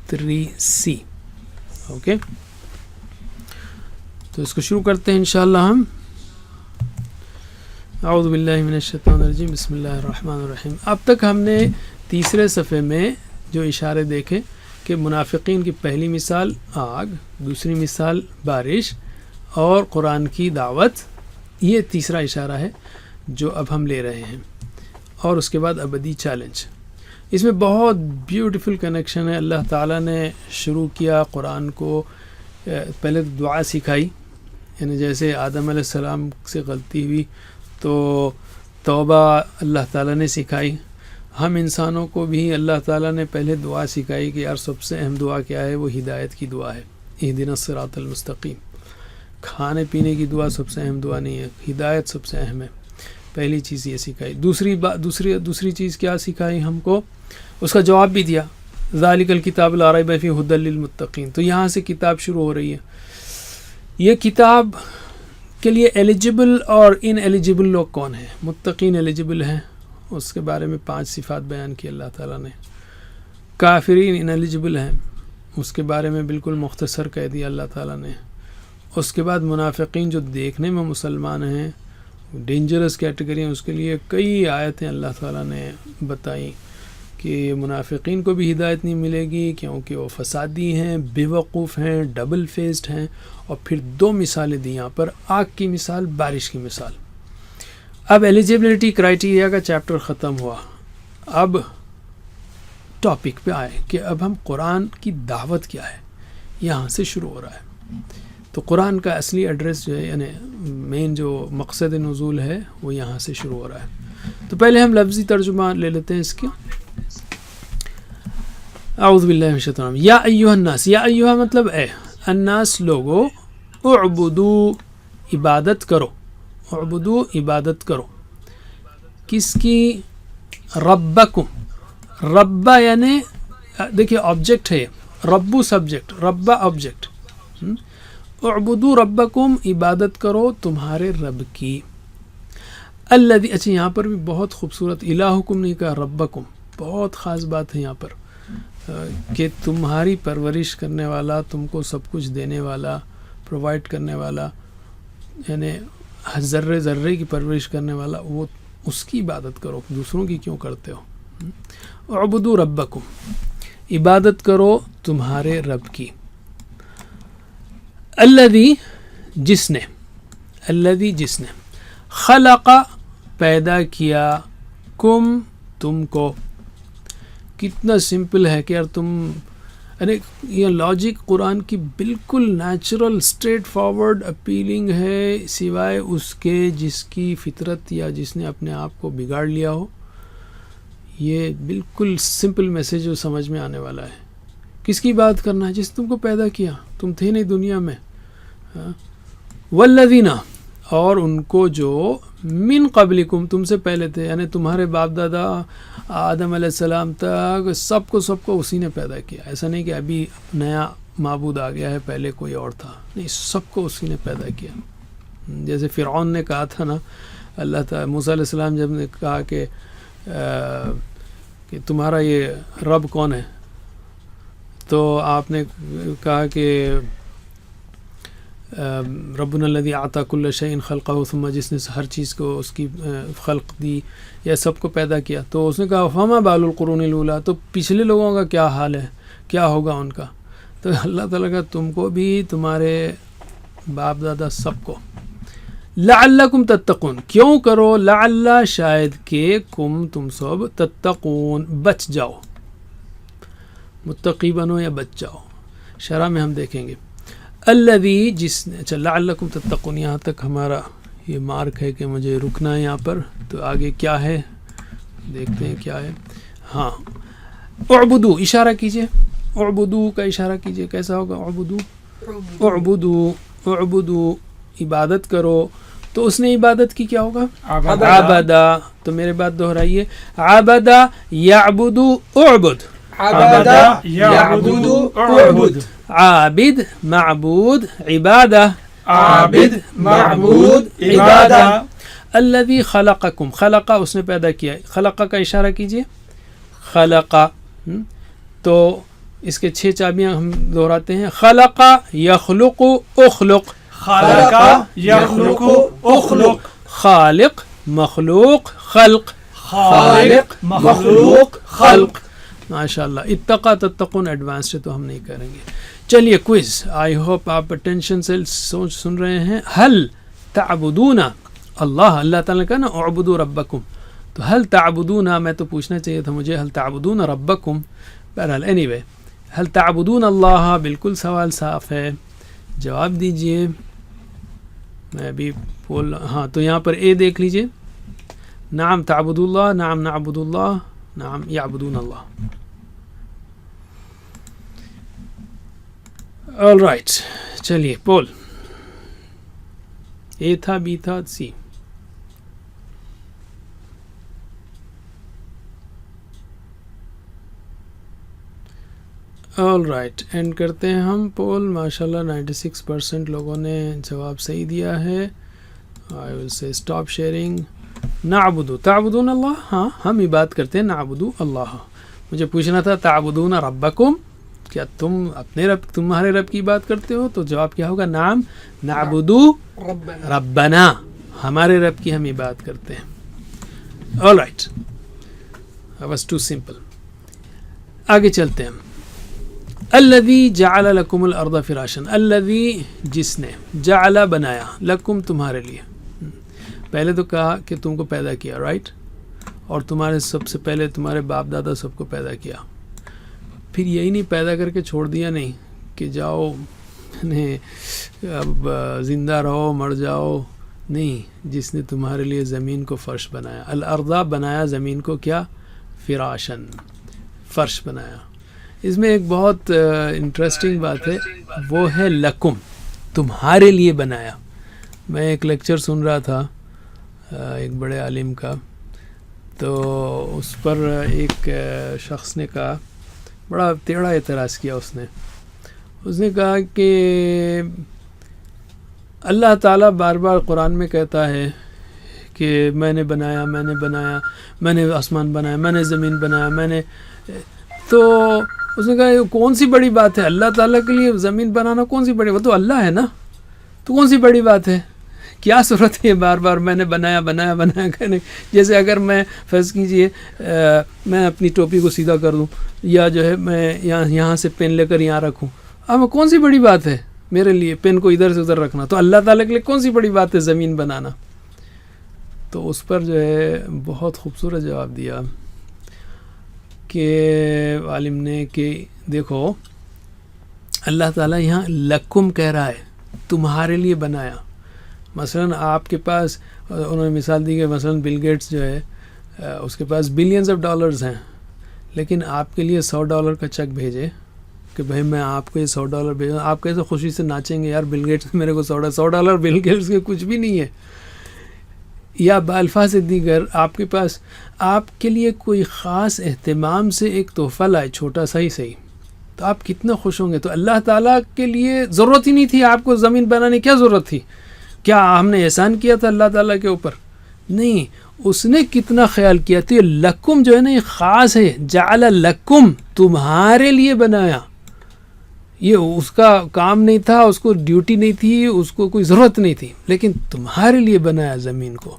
3C. Okay, تو اس کو شروع کرتے ہیں انشاءاللہ ہم. اعوذ باللہ من الشیطان الرجیم, بسم اللہ الرحمن الرحیم. اب تک ہم نے تیسرے صفحے میں جو اشارے دیکھے کہ منافقین کی پہلی مثال آگ, دوسری مثال بارش اور قرآن کی دعوت, یہ تیسرا اشارہ ہے جو اب ہم لے رہے ہیں, اور اس کے بعد ابدی چیلنج. اس میں بہت بیوٹیفل کنیکشن ہے. اللہ تعالیٰ نے شروع کیا قرآن کو, پہلے دعا سکھائی, یعنی جیسے آدم علیہ السلام سے غلطی ہوئی تو توبہ اللہ تعالیٰ نے سکھائی. ہم انسانوں کو بھی اللہ تعالیٰ نے پہلے دعا سکھائی کہ یار سب سے اہم دعا کیا ہے, وہ ہدایت کی دعا ہے, اہدنا الصراط المستقیم. کھانے پینے کی دعا سب سے اہم دعا نہیں ہے, ہدایت سب سے اہم ہے. پہلی چیز یہ سکھائی. دوسری چیز کیا سکھائی ہم کو, اس کا جواب بھی دیا, ذالک الکتاب لا ریب فیہ ھدی للمتقین. تو یہاں سے کتاب شروع ہو رہی ہے. یہ کتاب کے لیے ایلیجبل اور ان ایلیجبل لوگ کون ہیں؟ متقین ایلیجبل ہیں, اس کے بارے میں 5 صفات بیان کی اللہ تعالیٰ نے. کافرین ان ایلیجبل ہیں, اس کے بارے میں بالکل مختصر کہہ دیا اللہ تعالیٰ نے. اس کے بعد منافقین جو دیکھنے میں مسلمان ہیں, ڈینجرس کیٹیگری ہیں, اس کے لیے کئی آیتیں اللہ تعالیٰ نے بتائیں کہ منافقین کو بھی ہدایت نہیں ملے گی کیونکہ وہ فسادی ہیں, بے وقوف ہیں, ڈبل فیسڈ ہیں. اور پھر 2 مثالیں دی یہاں پر, آگ کی مثال, بارش کی مثال. اب ایلیجیبلٹی کرائٹیریا کا چیپٹر ختم ہوا. اب ٹاپک پہ آئے کہ اب ہم قرآن کی دعوت کیا ہے, یہاں سے شروع ہو رہا ہے. تو قرآن کا اصلی ایڈریس جو ہے, یعنی مین جو مقصد نزول ہے, وہ یہاں سے شروع ہو رہا ہے. تو پہلے ہم لفظی ترجمہ لے لیتے ہیں اس کی. اعوذ باللہ من الشیطان الرجیم. یا ایھا الناس, یا ایھا مطلب اے, الناس لوگو, اعبدو عبادت کرو, اعبدو عبادت کرو. کس کی؟ ربکم. ربا یعنی دیکھیے آبجیکٹ ہے, ربو سبجیکٹ, ربا آبجیکٹ. اعبدو ربکم, عبادت کرو تمہارے رب کی. الذی, اچھا یہاں پر بھی بہت خوبصورت, الہکم نہیں کہا, ربکم. بہت خاص بات ہے یہاں پر کہ تمہاری پرورش کرنے والا, تم کو سب کچھ دینے والا, پرووائڈ کرنے والا, یعنی ذرے ذرے کی پرورش کرنے والا, وہ اس کی عبادت کرو, دوسروں کی کیوں کرتے ہو. اعبدوا ربکم, عبادت کرو تمہارے رب کی. الذی, جس نے, الذی جس نے, خلق پیدا کیا, کم تم کو. کتنا سمپل ہے کہ یار تم, یعنی یہ لاجک قرآن کی بالکل نیچرل, اسٹریٹ فارورڈ, اپیلنگ ہے, سوائے اس کے جس کی فطرت یا جس نے اپنے آپ کو بگاڑ لیا ہو. یہ بالکل سمپل میسیج جو سمجھ میں آنے والا ہے. کس کی بات کرنا ہے؟ جس تم کو پیدا کیا, تم تھے نہیں دنیا میں. والذین, اور ان کو جو من قبلکم, تم سے پہلے تھے, یعنی تمہارے باپ دادا آدم علیہ السلام تک سب کو اسی نے پیدا کیا. ایسا نہیں کہ ابھی نیا معبود آ گیا ہے, پہلے کوئی اور تھا, نہیں, سب کو اسی نے پیدا کیا. جیسے فرعون نے کہا تھا نا, اللہ تعالیٰ موسیٰ علیہ السلام جب نے کہا کہ تمہارا یہ رب کون ہے, تو آپ نے کہا کہ ربنا الذی اعطی کل شیء خلقہ, ثم, جس نے ہر چیز کو اس کی خلق دی یا سب کو پیدا کیا. تو اس نے کہا فما بال القرون الاولیٰ, تو پچھلے لوگوں کا کیا حال ہے, کیا ہوگا ان کا. تو اللہ تعالیٰ کا تم کو بھی, تمہارے باپ دادا سب کو. لعلکم تتقون, کیوں کرو, لعل شاید کہ, کم تم سب, تتقون بچ جاؤ, متقی بنو یا بچ جاؤ. شرح میں ہم دیکھیں گے. الذی, جس نے, اچھا لعلکم تتقون, یہاں تک ہمارا یہ مارک ہے کہ مجھے رکنا ہے یہاں پر. تو آگے کیا ہے دیکھتے ہیں کیا ہے. ہاں, اعبدو, اشارہ کیجئے, اعبدو کا اشارہ کیجئے, کیسا ہوگا اعبدو, اعبدو, اعبدو, عبادت کرو. تو اس نے عبادت کی, کیا ہوگا, عبدا. تو میرے بات دہرائیے, عبدا یعبدو اعبد, عبدا یعبدو اعبد. عابد, معبود, عبادہ, عابد, معبود, عبادہ. الذی خلقکم, خلقہ اس نے پیدا کیا. خلقہ کا اشارہ کیجئے, خلقہ. تو اس کے 6 چابیاں ہم دہراتے ہیں. خلق یخلق اخلق. خلق یخلق اخلق. خالق مخلوق خلق. خالق مخلوق خلق. ماشاء اللہ. اتقا تتقون ایڈوانس سے تو ہم نہیں کریں گے. چلیے کوئز. آئی ہوپ آپ اٹینشن سے سن رہے ہیں. حل تعبدون اللہ تعالیٰ نے کہا نا اعبدوا ربکم, تو حل تعبدون, میں تو پوچھنا چاہیے تھا مجھے حل تعبدون ربکم. بہرحال اینی وے, حل تعبدون اللہ, بالکل سوال صاف ہے, جواب دیجئے. میں ابھی بول ہاں, تو یہاں پر اے دیکھ لیجئے. نعم تعبد اللہ, نعم نعبد اللہ, نعم یعبدون اللہ. آل رائٹ, چلیے پول. اے تھا, بی تھا, سی. آل رائٹ, اینڈ کرتے ہیں ہم پول. ماشاءاللہ 96% لوگوں نے جواب صحیح دیا ہے. آئی ول سے اسٹاپ شیئرنگ. نعبدو تعبدون اللہ, ہاں ہم عبادت کرتے ہیں نعبدو اللہ. مجھے پوچھنا تھا تعبدون ربکم, کیا تم اپنے رب, تمہارے رب کی بات کرتے ہو؟ تو جواب کیا ہوگا؟ نعم نعبدو ربنا, ہمارے رب کی ہم عبادت کرتے ہیں. All right, was too simple. آگے چلتے ہیں. الذی جعل لکم الارض فراشا, الذی جس نے, جعل بنایا, لکم تمہارے لیے. پہلے تو کہا کہ تم کو پیدا کیا, رائٹ, اور تمہارے سب سے پہلے تمہارے باپ دادا سب کو پیدا کیا. پھر یہی نہیں پیدا کر کے چھوڑ دیا, نہیں کہ جاؤ اب زندہ رہو مر جاؤ, نہیں. جس نے تمہارے لیے زمین کو فرش بنایا, الارض بنایا زمین کو, کیا؟ فراشن, فرش بنایا. اس میں ایک بہت انٹرسٹنگ بات ہے, وہ ہے لکم, تمہارے لیے بنایا. میں ایک لیکچر سن رہا تھا ایک بڑے عالم کا, تو اس پر ایک شخص نے کہا, بڑا ٹیڑھا اعتراض کیا اس نے کہا کہ اللہ تعالیٰ بار بار قرآن میں کہتا ہے کہ میں نے بنایا, میں نے بنایا, میں نے آسمان بنایا, میں نے زمین بنایا, میں نے, تو اس نے کہا کون سی بڑی بات ہے اللہ تعالیٰ کے لیے زمین بنانا, کون سی بڑی بات, تو اللہ ہے نا, تو کون سی بڑی بات ہے, کیا ضرورت ہے بار بار میں نے بنایا بنایا بنایا کہنے. جیسے اگر میں فرض کیجئے میں اپنی ٹوپی کو سیدھا کر دوں, یا جو ہے میں یہاں سے پین لے کر یہاں رکھوں, اب کون سی بڑی بات ہے میرے لیے پین کو ادھر سے ادھر رکھنا, تو اللہ تعالیٰ کے لیے کون سی بڑی بات ہے زمین بنانا. تو اس پر جو ہے بہت خوبصورت جواب دیا کہ عالم نے کہ دیکھو اللہ تعالیٰ یہاں لکم کہہ رہا ہے, تمہارے لیے بنایا. مثلا آپ کے پاس, انہوں نے مثال دی کہ مثلا بل گیٹس جو ہے اس کے پاس بلینز آف ڈالرز ہیں, لیکن آپ کے لیے $100 کا چیک بھیجے کہ بھائی میں آپ کو یہ $100 بھیجوں, آپ کیسے خوشی سے ناچیں گے, یار بل گیٹس میرے کو $100 بل گیٹس کے کچھ بھی نہیں ہے. یا بالفاظ دیگر آپ کے پاس آپ کے لیے کوئی خاص اہتمام سے ایک تحفہ لائے, چھوٹا سا ہی صحیح, تو آپ کتنا خوش ہوں گے. تو اللہ تعالیٰ کے لیے ضرورت ہی نہیں تھی آپ کو زمین بنانے, کیا ضرورت تھی, کیا ہم نے احسان کیا تھا اللہ تعالیٰ کے اوپر؟ نہیں, اس نے کتنا خیال کیا. تو یہ لکم جو ہے نا یہ خاص ہے, جعل لکم, تمہارے لیے بنایا. یہ اس کا کام نہیں تھا, اس کو ڈیوٹی نہیں تھی, اس کو کوئی ضرورت نہیں تھی, لیکن تمہارے لیے بنایا زمین کو.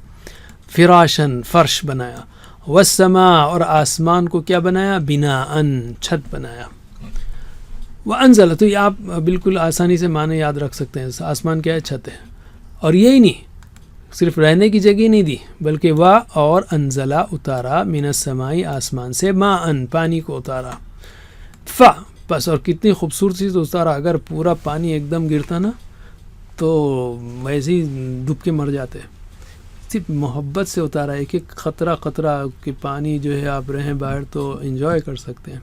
فراشن, فرش بنایا. والسماء, اور آسمان کو کیا بنایا؟ بناءً, چھت بنایا. وانزل, تو یہ آپ بالکل آسانی سے معنی یاد رکھ سکتے ہیں. آسمان کیا ہے؟ چھت ہے. اور یہی نہیں, صرف رہنے کی جگہ نہیں دی, بلکہ وا اور انزلہ, اتارا, من السماء, آسمان سے, ماءً, پانی کو اتارا. فا, بس, اور کتنی خوبصورتی سے اتارا. اگر پورا پانی ایک دم گرتا نا تو ویسے ہی ڈوب کے مر جاتے. صرف محبت سے اتارا, ایک ایک قطرہ قطرہ کہ پانی جو ہے آپ رہیں باہر تو انجوائے کر سکتے ہیں.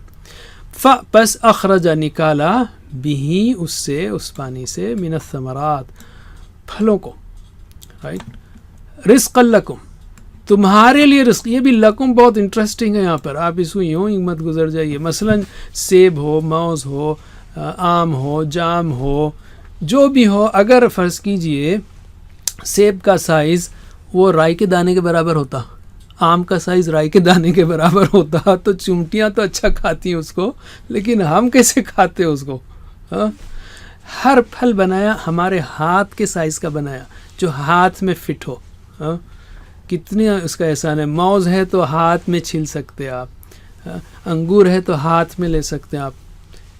فا, پس اخرج, نکالا, بھی, اس سے, اس پانی سے, من الثمرات, پھلوں کو, رائٹ, رزق لکم, تمہارے لیے رزق. یہ بھی لکم بہت انٹرسٹنگ ہے یہاں پر, آپ اس کو یوں ہی مت گزر جائیے. مثلا سیب ہو, موز ہو, آم ہو, جام ہو, جو بھی ہو, اگر فرض کیجئے سیب کا سائز وہ رائی کے دانے کے برابر ہوتا, آم کا سائز رائی کے دانے کے برابر ہوتا تو چونٹیاں تو اچھا کھاتی ہیں اس کو، لیکن ہم کیسے کھاتے اس کو؟ ہاں، ہر پھل بنایا ہمارے ہاتھ کے سائز کا بنایا، جو ہاتھ میں فٹ ہو. ہاں، کتنی اس کا احسان ہے. موز ہے تو ہاتھ میں چھیل سکتے آپ، انگور ہے تو ہاتھ میں لے سکتے ہیں آپ.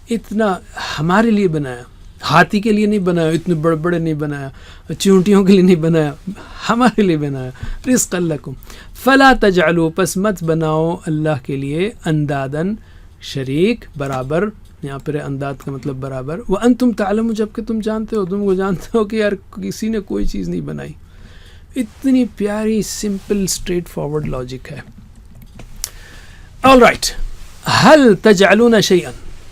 اتنا ہمارے لیے بنایا، ہاتھی کے لیے نہیں بنایا، اتنے بڑے بڑے نہیں بنایا، چونٹیوں کے لیے نہیں بنایا، ہمارے لیے بنایا. رزقا لکم فلا تجعلوا، پس مت بناؤ اللہ کے لیے اندادن شریک برابر. یہاں پر انداد کا مطلب برابر. وانتم تعلمون، جب کہ تم جانتے ہو، تم کو جانتے ہو کہ یار کسی نے کوئی چیز نہیں بنائی. اتنی پیاری سمپل اسٹریٹ فارورڈ لاجک ہے. آل رائٹ، هل تجعلون شیئا،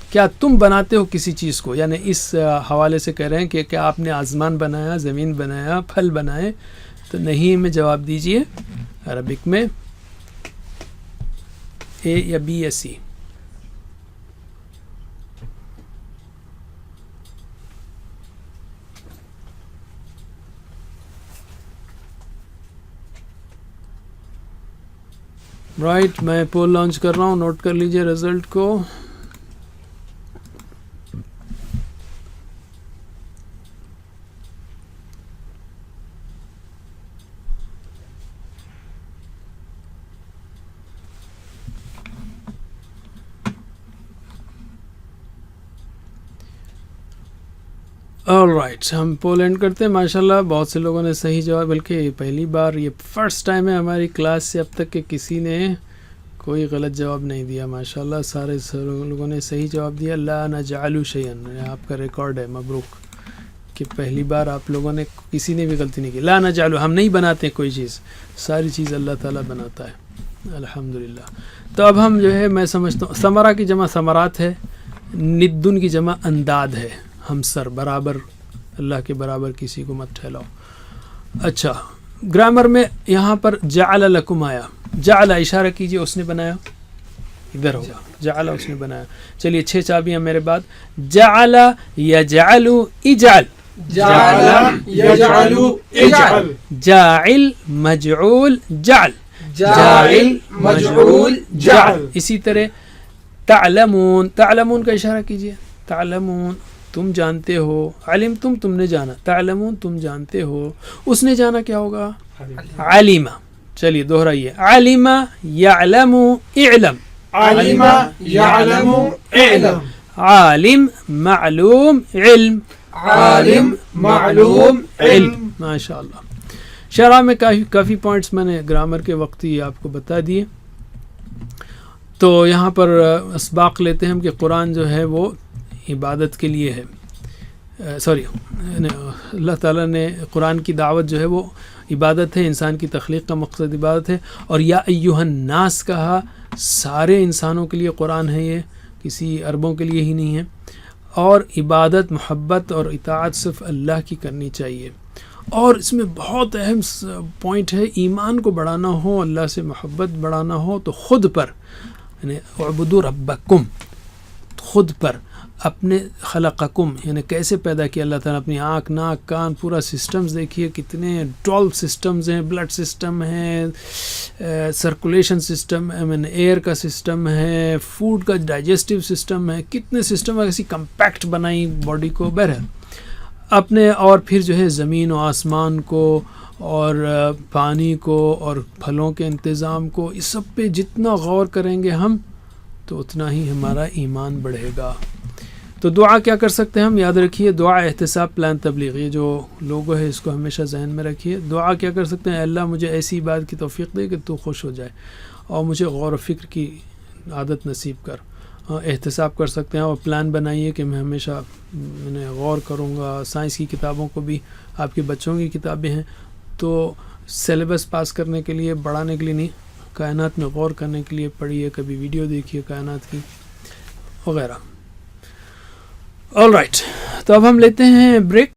کیا تم بناتے ہو کسی چیز کو؟ یعنی اس حوالے سے کہہ رہے ہیں کہ کیا آپ نے آسمان بنایا، زمین بنایا، پھل بنائے؟ تو نہیں میں جواب دیجئے عربک میں، اے یا بی یا سی. رائٹ، میں پول لانچ کر رہا ہوں، نوٹ کر لیجئے رزلٹ کو. آل رائٹ، ہم پول اینڈ کرتے ہیں. ماشاءاللہ بہت سے لوگوں نے صحیح جواب، بلکہ پہلی بار، یہ فرسٹ ٹائم ہے ہماری کلاس سے اب تک کہ کسی نے کوئی غلط جواب نہیں دیا. ماشاءاللہ سارے لوگوں نے صحیح جواب دیا. لا نجعل شیئا، آپ کا ریکارڈ ہے، مبروک، کہ پہلی بار آپ لوگوں نے کسی نے بھی غلطی نہیں کی. لا نجعل، ہم نہیں بناتے کوئی چیز، ساری چیز اللہ تعالیٰ بناتا ہے. الحمدللہ. تو اب ہم جو ہے، میں سمجھتا ہوں ثمرہ کی جمع ثمرات ہے، ندن کی جمع انداد ہے. ہمسر، برابر، اللہ کے برابر کسی کو مت ٹھہراؤ. اچھا، گرامر میں یہاں پر جعل لکم آیا. جعل اشارہ کیجئے، اس نے بنایا، ادھر ہوگا جعل، اس نے بنایا. چلیے 6 چابیاں میرے بعد. جعل یجعل اجعل، جعل یجعل اجعل، جاعل مجعول جعل، جاعل مجعول جعل. اسی طرح تعلمون، تعلمون کا اشارہ کیجئے. تعلمون، تم جانتے ہو. علمتم، تم نے جانا. تعلمون، تم جانتے ہو. اس نے جانا کیا ہوگا؟ علم. چلیے دوہرائیے. علم یعلم اعلم، علم یعلم اعلم، عالم معلوم علم، عالم معلوم علم. ماشاء اللہ. شرح میں کافی پوائنٹس میں نے گرامر کے وقت ہی آپ کو بتا دیے. تو یہاں پر اسباق لیتے ہیں ہم کہ قرآن جو ہے وہ عبادت کے لیے ہے. اللہ تعالیٰ نے قرآن کی دعوت جو ہے وہ عبادت ہے، انسان کی تخلیق کا مقصد عبادت ہے. اور یا ایھا الناس کہا، سارے انسانوں کے لیے قرآن ہے، یہ کسی عربوں کے لیے ہی نہیں ہے. اور عبادت، محبت اور اطاعت صرف اللہ کی کرنی چاہیے. اور اس میں بہت اہم پوائنٹ ہے، ایمان کو بڑھانا ہو، اللہ سے محبت بڑھانا ہو تو خود پر، یعنی اعبدوا ربکم، خود پر، اپنے خلقکم، یعنی کیسے پیدا کیا اللہ تعالیٰ. اپنی آنکھ، ناک، کان، پورا سسٹمز دیکھیے، کتنے 12 سسٹمز ہیں. بلڈ سسٹم ہے، سرکولیشن سسٹم، ایئر کا سسٹم ہے، فوڈ کا ڈائجسٹیو سسٹم ہے، کتنے سسٹم ہے. ایسی کمپیکٹ بنائی باڈی کو. بہرحال اپنے، اور پھر جو ہے زمین و آسمان کو، اور پانی کو، اور پھلوں کے انتظام کو، اس سب پہ جتنا غور کریں گے ہم تو اتنا ہی ہمارا ایمان بڑھے گا. تو دعا کیا کر سکتے ہیں ہم؟ یاد رکھیے، دعا احتساب پلان تبلیغ، یہ جو لوگو ہے اس کو ہمیشہ ذہن میں رکھیے. دعا کیا کر سکتے ہیں؟ اللہ مجھے ایسی بات کی توفیق دے کہ تو خوش ہو جائے، اور مجھے غور و فکر کی عادت نصیب کر. احتساب کر سکتے ہیں، اور پلان بنائیے کہ میں ہمیشہ غور کروں گا. سائنس کی کتابوں کو بھی، آپ کے بچوں کی کتابیں ہیں تو سیلیبس پاس کرنے کے لیے، بڑھانے کے لیے نہیں، کائنات میں غور کرنے کے لیے پڑھیے، کبھی ویڈیو دیکھیے کائنات کی وغیرہ. آل رائٹ، تو اب ہم لیتے ہیں بریک.